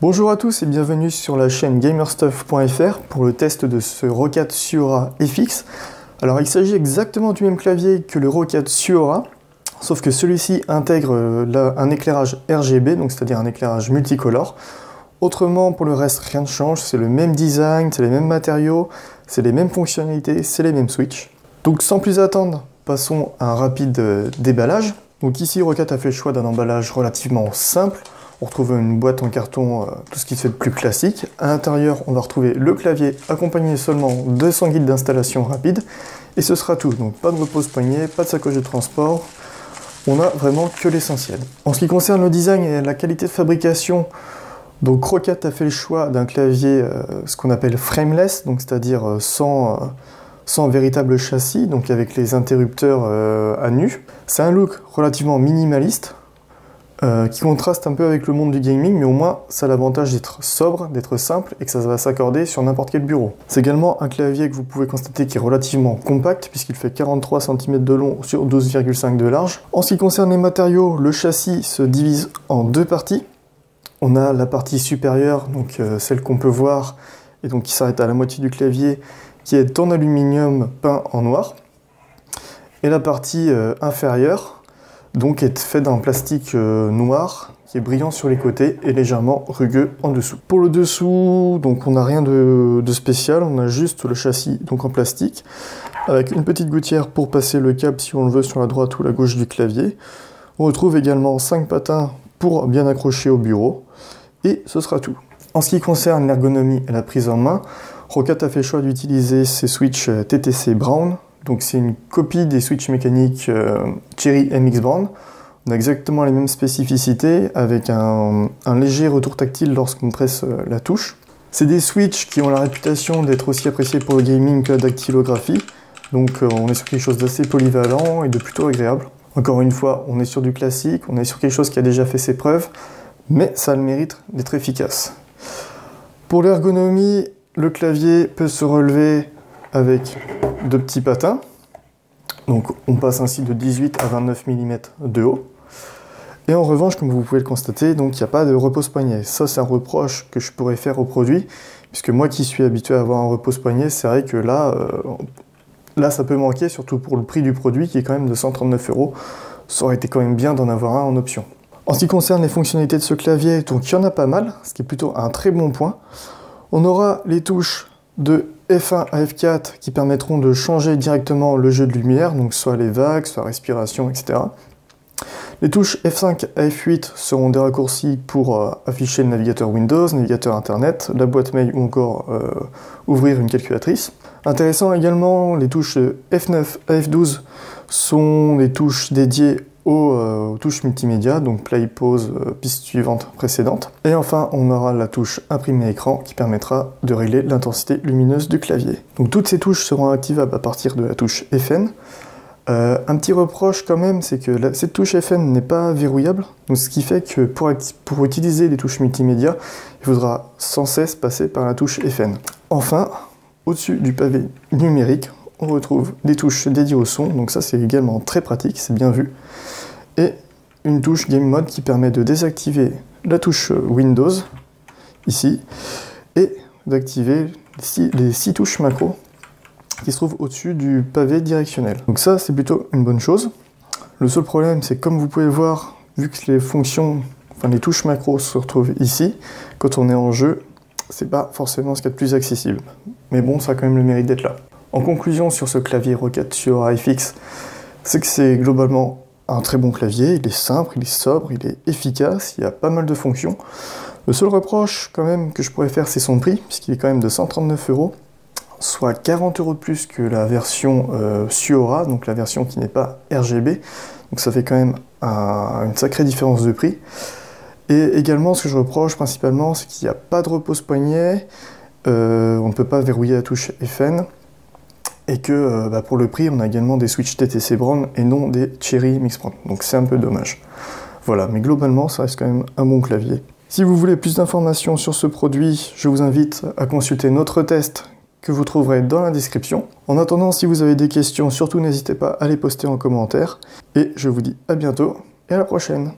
Bonjour à tous et bienvenue sur la chaîne gamerstuff.fr pour le test de ce Roccat Suora FX. Alors il s'agit exactement du même clavier que le Roccat Suora, sauf que celui-ci intègre un éclairage RGB, donc c'est-à-dire un éclairage multicolore. Autrement, pour le reste, rien ne change, c'est le même design, c'est les mêmes matériaux, c'est les mêmes fonctionnalités, c'est les mêmes switches. Donc sans plus attendre, passons à un rapide déballage. Donc ici, Roccat a fait le choix d'un emballage relativement simple. On retrouve une boîte en carton, tout ce qui se fait de plus classique. À l'intérieur, on va retrouver le clavier accompagné seulement de son guide d'installation rapide. Et ce sera tout, donc pas de repose-poignet, pas de sacoche de transport. On a vraiment que l'essentiel. En ce qui concerne le design et la qualité de fabrication, donc Roccat a fait le choix d'un clavier, ce qu'on appelle frameless, donc c'est-à-dire sans véritable châssis, donc avec les interrupteurs à nu. C'est un look relativement minimaliste, qui contraste un peu avec le monde du gaming, mais au moins ça a l'avantage d'être sobre, d'être simple et que ça va s'accorder sur n'importe quel bureau. C'est également un clavier que vous pouvez constater qui est relativement compact puisqu'il fait 43 cm de long sur 12,5 de large. En ce qui concerne les matériaux, le châssis se divise en deux parties. On a la partie supérieure, donc celle qu'on peut voir et donc qui s'arrête à la moitié du clavier, qui est en aluminium peint en noir, et la partie inférieure donc est fait d'un plastique noir qui est brillant sur les côtés et légèrement rugueux en dessous. Pour le dessous, donc on n'a rien de spécial, on a juste le châssis donc en plastique avec une petite gouttière pour passer le câble si on le veut sur la droite ou la gauche du clavier. On retrouve également 5 patins pour bien accrocher au bureau et ce sera tout. En ce qui concerne l'ergonomie et la prise en main, Roccat a fait le choix d'utiliser ces switches TTC Brown. Donc c'est une copie des switches mécaniques Cherry MX Brown. On a exactement les mêmes spécificités avec un léger retour tactile lorsqu'on presse la touche. C'est des switches qui ont la réputation d'être aussi appréciés pour le gaming que la dactylographie. Donc on est sur quelque chose d'assez polyvalent et de plutôt agréable. Encore une fois, on est sur du classique, on est sur quelque chose qui a déjà fait ses preuves, mais ça a le mérite d'être efficace. Pour l'ergonomie, le clavier peut se relever avec de petits patins, donc on passe ainsi de 18 à 29 mm de haut. Et en revanche, comme vous pouvez le constater, donc il n'y a pas de repose-poignet. Ça, c'est un reproche que je pourrais faire au produit, puisque moi qui suis habitué à avoir un repose-poignet, c'est vrai que là ça peut manquer, surtout pour le prix du produit qui est quand même de 139 €. Ça aurait été quand même bien d'en avoir un en option. En ce qui concerne les fonctionnalités de ce clavier, donc il y en a pas mal, ce qui est plutôt un très bon point. On aura les touches de F1 à F4 qui permettront de changer directement le jeu de lumière, donc soit les vagues, soit respiration, etc. Les touches F5 à F8 seront des raccourcis pour afficher le navigateur Windows, navigateur Internet, la boîte mail ou encore ouvrir une calculatrice. Intéressant également, les touches F9 à F12 sont des touches dédiées aux touches multimédia, donc play, pause, piste suivante, précédente. Et enfin, on aura la touche imprimer écran qui permettra de régler l'intensité lumineuse du clavier. Donc toutes ces touches seront activables à partir de la touche FN. Un petit reproche quand même, c'est que cette touche FN n'est pas verrouillable, donc ce qui fait que pour utiliser les touches multimédia, il faudra sans cesse passer par la touche FN. Enfin, au-dessus du pavé numérique, on retrouve des touches dédiées au son, donc ça c'est également très pratique, c'est bien vu. Et une touche Game Mode qui permet de désactiver la touche Windows, ici, et d'activer les 6 touches macro qui se trouvent au-dessus du pavé directionnel. Donc ça c'est plutôt une bonne chose. Le seul problème c'est que comme vous pouvez voir, vu que les fonctions, enfin les touches macro se retrouvent ici, quand on est en jeu, c'est pas forcément ce qu'il y a de plus accessible. Mais bon, ça a quand même le mérite d'être là. En conclusion sur ce clavier Roccat Suora FX, c'est que c'est globalement un très bon clavier, il est simple, il est sobre, il est efficace, il y a pas mal de fonctions. Le seul reproche quand même que je pourrais faire, c'est son prix, puisqu'il est quand même de 139 €, soit 40 € de plus que la version Suora, donc la version qui n'est pas RGB. Donc ça fait quand même une sacrée différence de prix. Et également, ce que je reproche principalement, c'est qu'il n'y a pas de repose-poignet, on ne peut pas verrouiller la touche FN, et que pour le prix, on a également des switches TTC Brown et non des Cherry MX Brown. Donc c'est un peu dommage. Voilà, mais globalement, ça reste quand même un bon clavier. Si vous voulez plus d'informations sur ce produit, je vous invite à consulter notre test que vous trouverez dans la description. En attendant, si vous avez des questions, surtout n'hésitez pas à les poster en commentaire. Et je vous dis à bientôt et à la prochaine.